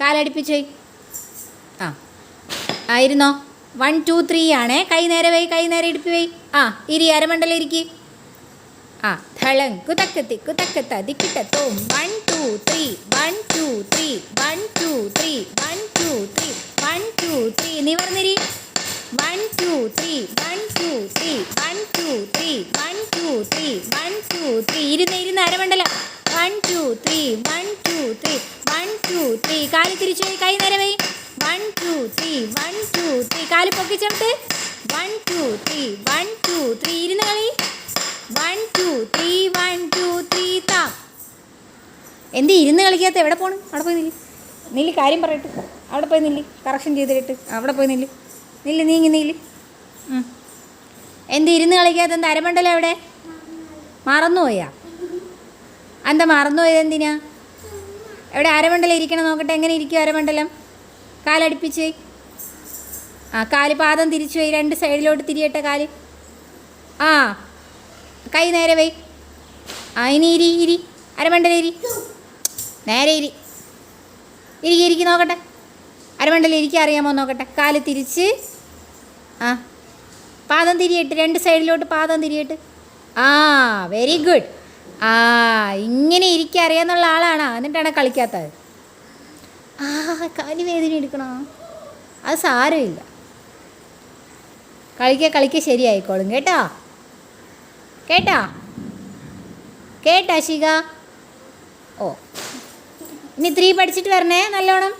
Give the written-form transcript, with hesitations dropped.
കാലടിപ്പിച്ച് വയ്ക്കും. ആ ആയിരുന്നോ? 1 2 3 ആണേ. കൈ നേരെ വൈ, കൈ നേരെ ഇടുപ്പി വൈ. ആ ഇരി, അരമണ്ടലം ഇരിക്കി. ആ ധളം കുതക്കത്തി കുതക്കത്ത ദിക്കിട്ടത്തോം. 1 2 3 1 2 3 1 2 3 1 2 3 1 2 3 നിവർന്നിരി. 1 2 3 1 2 3 1 2 3 1 2 3 1 2 3 ഇരുന്ന് അരമണ്ടലം. 1 2 3 1 2 3 1 2 3 കാല് തിരിച്ചു പോയി, കൈ നേരെ വൈ. 1 2 3 1 2 3 കാല് പൊക്കിച്ചെടുത്ത്. 1 2 3 1 2 3 ഇരുന്ന് കളി. 1 2 3 1 2 3 താ. എന്ത് ഇരുന്ന് കളിക്കാത്ത? എവിടെ പോകണം? അവിടെ പോയി നില്ല്, കാര്യം പറയട്ടെ. അവിടെ പോയി നില്ല്, കറക്ഷൻ ചെയ്തിട്ട് അവിടെ പോയി നില്ല്. നീങ്ങി. എന്ത് ഇരുന്ന് കളിക്കാത്ത? എന്താ അരമണ്ടലം എവിടെ? മറന്നുപോയാ? എന്താ മറന്നുപോയത്? എന്തിനാ? എവിടെ അരമണ്ടലം ഇരിക്കണം? നോക്കട്ടെ, എങ്ങനെ ഇരിക്കും അരമണ്ടലം? കാലടിപ്പിച്ച്. ആ കാല് പാദം തിരിച്ചു പോയി, 2 സൈഡിലോട്ട് തിരിയട്ടെ കാല്. ആ കൈ നേരെ വൈ. ആ ഇനി ഇരി അരമണ്ടലം ഇരി. നേരെ ഇരിക്കി നോക്കട്ടെ. അരമണ്ടലം ഇരിക്കാൻ അറിയാമോ നോക്കട്ടെ. കാല് തിരിച്ച്. ആ പാദം തിരിയട്ട്, 2 സൈഡിലോട്ട് പാദം തിരിയട്ട്. ആ വെരി ഗുഡ്. ആ ഇങ്ങനെ ഇരിക്കാൻ അറിയാമെന്നുള്ള ആളാണോ? എന്നിട്ടാണ് കളിക്കാത്തത്? ആ കാല് വേദന എടുക്കണോ? അത് സാരമില്ല, കളിക്കുക ശരിയായിക്കോളും. കേട്ടാ ശിഖ? ഓ ഇനി 3 പഠിച്ചിട്ട് വരണേ നല്ലോണം.